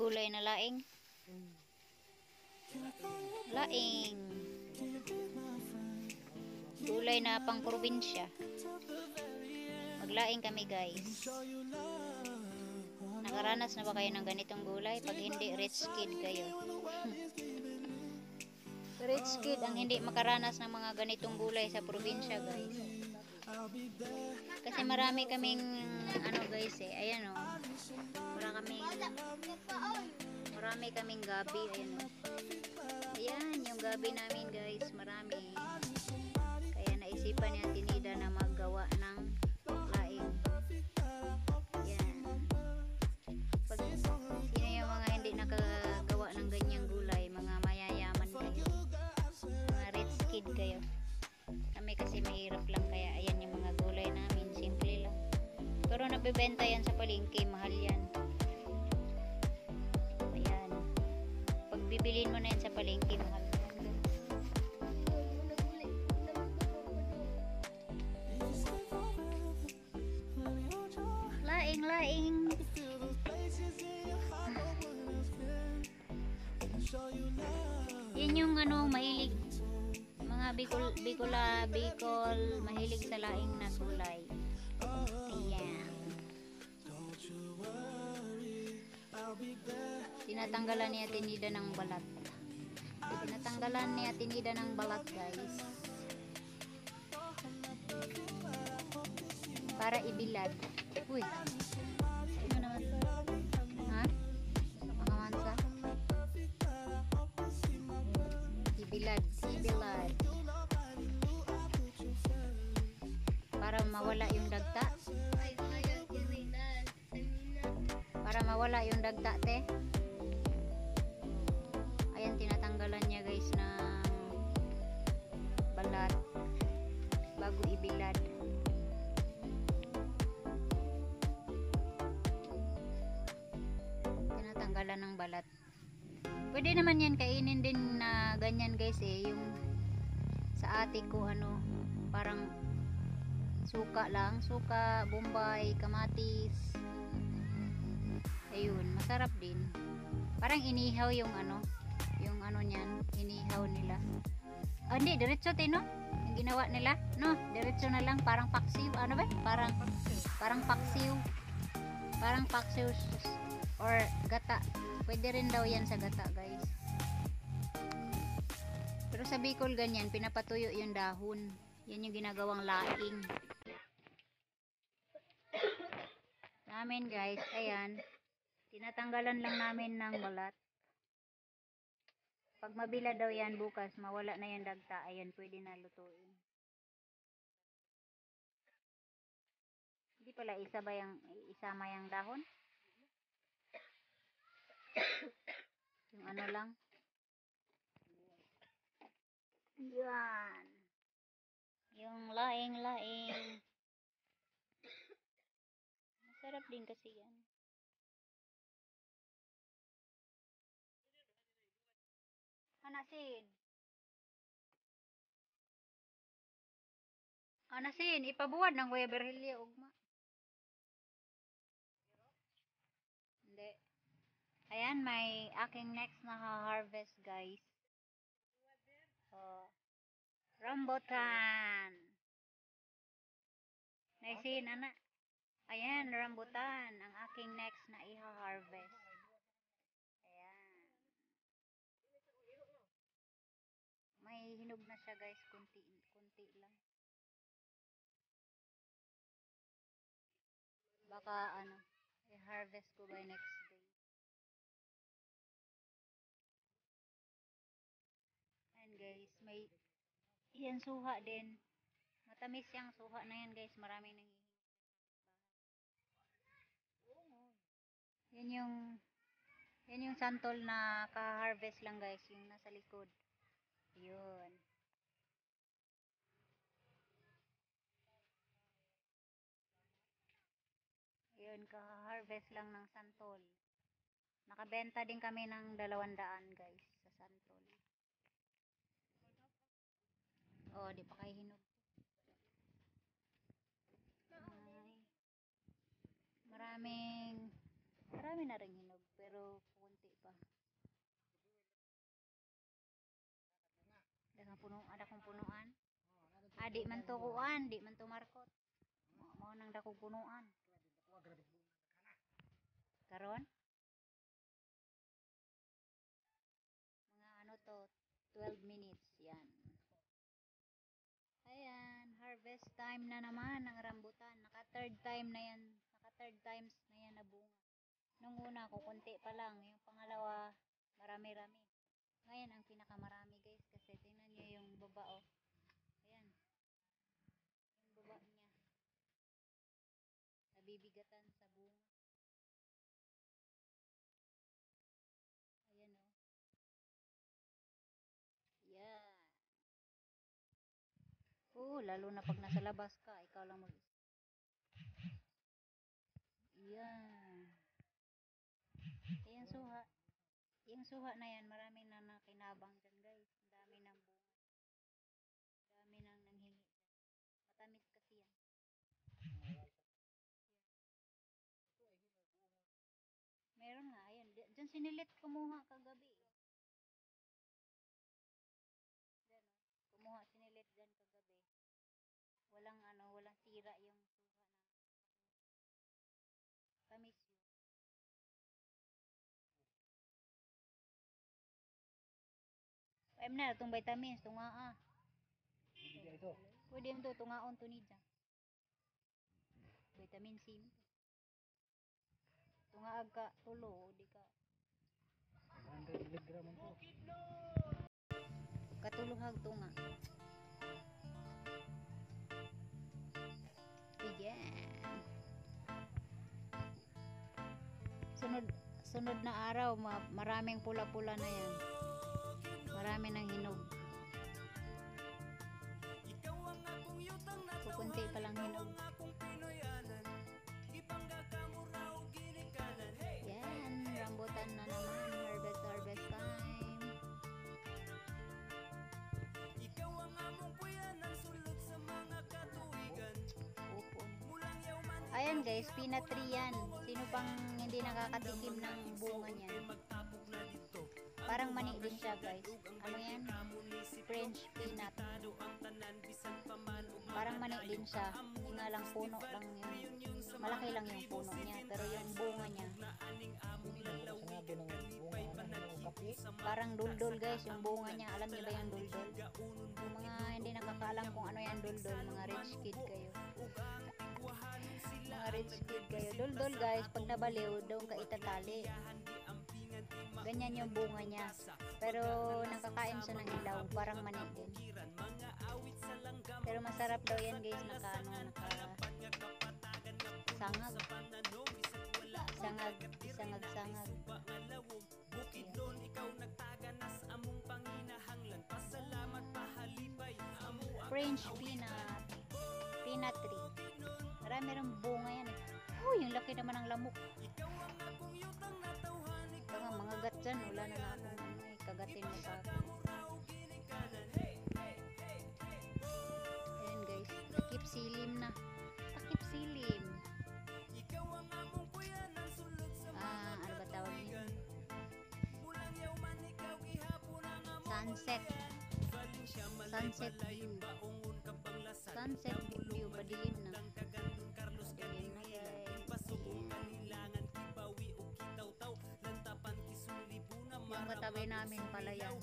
gulay na laing. Laing. Gulay na pang probinsya. Maglaing kami guys. Nakaranas na ba kayo ng ganitong gulay? Pag hindi, rich kid kayo. Rich kid ang hindi makaranas ng mga ganitong gulay sa probinsya guys. Kasi marami kaming ano guys ayan o. Marami kaming gabi, ayan o. Ayan yung gabi namin guys, marami. Kaya naisipan niya Tinida na maggawa ng laing. Ayan. Pag sino yung mga hindi nakagawa ng ganyang gulay, mga mayayaman kayo, mga rich kid kayo. Kami kasi mahirap lang, kaya ayan yung mga gulay namin, simple lang. Pero nabibenta yan sa palengke, mahal yan. Ayan. Pag bibilin mo na yan sa palengke, mahal yan. Laing. Yan yung ano, mahilig mga Bicol mahilig sa laing na gulay. Ayan. Tinatanggalan niya Tinida ng balat. Tinatanggalan niya Tinida ng balat guys. Para ibilad. Uy. Ano naman? Ha? Mga mansa? Ibilad. Para mawala yung dagta. Para mawala yung dagta, te. Ayan, tinatanggalan niya guys ng balat bago ibilad. Tinatanggalan ng balat. Pwede naman yan kainin din na ganyan guys yung sa ate ko ano, parang suka lang, suka, bombay, kamatis. Ayun, masarap din. Parang inihaw yung ano niyan, inihaw nila. Hindi, diretso no? Yung ginawa nila, no? Diretso na lang, parang paksiw, ano ba? Parang paksiw. Parang paksiw or gata. Pwede rin daw yan sa gata, guys. Pero sa Bicol ganyan, pinapatuyo yung dahon. Yan yung ginagawang laing. Namin, guys, ayan. Tinatanggalan lang namin ng balat. Pag mabila daw yan bukas, mawala na yung dagta. Ayan, pwede na lutuin. Hindi pala isama yung dahon. Yung ano lang. Yan. Yung laing. Masarap din kasi yan. Anasin, ipabuwad ng Kuya Berhelio ugma. Hindi. Ayan, may aking next na harvest guys. Oh. Rambutan. Naisin, anak. Ayan, rambutan. Ang aking next na iha-harvest. Ayan. May hinog na siya guys, kunti lang. Baka i-harvest ko by next day. Ayan guys, may yan suha din. Matamis yung suha na yan guys, marami nang yan yung santol na ka-harvest lang guys, yung nasa likod. Yun. Yun, ka-harvest lang ng santol. Nakabenta din kami ng 200 guys sa santol. Oh, di pa kayo hinog. Marami na ring hinog pero kunti ada kong punuan. Di man to kuan, di man to markot. Mao nang dakong punuan. Karon mga ano to 12 minutes yan. Ayan, harvest time na naman ng rambutan. Naka third time na yan. Naka third times na yan na bunga. Nung una ko konti pa lang, yung pangalawa marami-rami. Ngayon ang pinakamarami guys kasi tingnan niyo yung baba oh. Ayan. Yung baba niya. Nabibigatan sa bunga. Ayan oh. Yeah. Lalo na pag nasa labas ka, ikaw lang mag Yan. Yung suha. Yung suha na yan, marami na nakinabang dyan guys. Ang dami ng bunga. Dami nang nanghingi dyan. Matamis kasi yan. Meron nga, ayan. Dyan sinilit kumuha kagabi. Dyan, oh. Kumuha sinilit dyan kagabi. Walang walang sira yung suha na. Tamis yun. Na itong vitamins, tunga Pwede mo ito, tungaon to ni dyan. Vitamin C mo. Tungaag ka, tulo, di ka. 100 mg mo to. Katuluhag tunga. Ayan. Sunod na araw, maraming pula-pula na yan. Marami ng hinog. Kukunti pa lang hinog. Yan, rambutan na naman. Harvest time. Ayan guys, peanut tree yan. Sino pang hindi nakakatikim ng bunga niyan? Parang mani din siya guys. Ano yan? French peanut. Parang mani din siya. Hindi nga lang puno lang yung, malaki lang yung puno niya. Pero yung bunga niya, parang duldol guys yung bunga niya. Alam niyo ba yung duldol? Yung mga hindi nakakaalam kung ano yan duldol, mga rich kid kayo. Mga rich kid kayo. Duldol guys, pag nabaliw, doon ka itatali. Ganyan yung bunga niya. Pero nakakain siya ng ilaw, parang mani din. Pero masarap daw yan guys, sangag. Sangag. French peanut. Peanut tree. Marami rin bunga yan. Yung laki naman ng lamok. Mga gat dyan, wala na akong kagatin mo sa akin. Ayan guys, takip silim na. Takip silim. Ano ba tawag niyo? Sunset view. Sunset view, padilim na. Padilim na guys. Yung katabi namin palayan.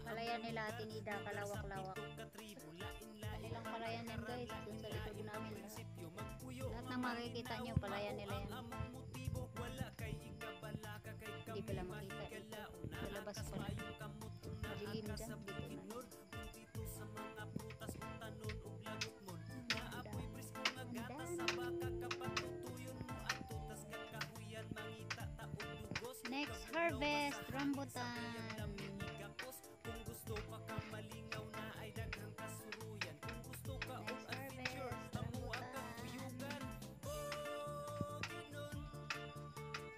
Palayan nila Tinida, kalawak-lawak. Kanilang palayan yan guys, dun sa likod namin. Lahat ng makikita nyo, palayan nila yan. Hindi pala makita dito. Sa labas pala. Madilim dyan, dito na. Next harvest, rambutan.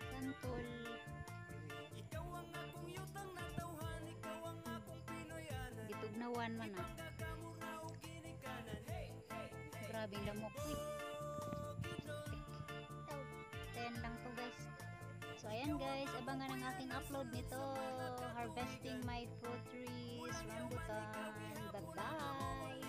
Santol. Gitugnawan man ah. Grabing lamok. 10 lang to guys. So ayan. Ayan guys, abangan ang aking upload nito. Harvesting my fruit trees, rambutan. Bye-bye!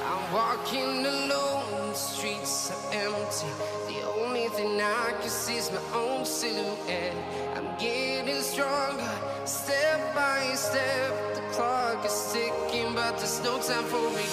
I'm walking alone, the streets are empty. The only thing I can see is my own silhouette. I'm getting stronger, step by step. The clock is ticking, but there's no time for me.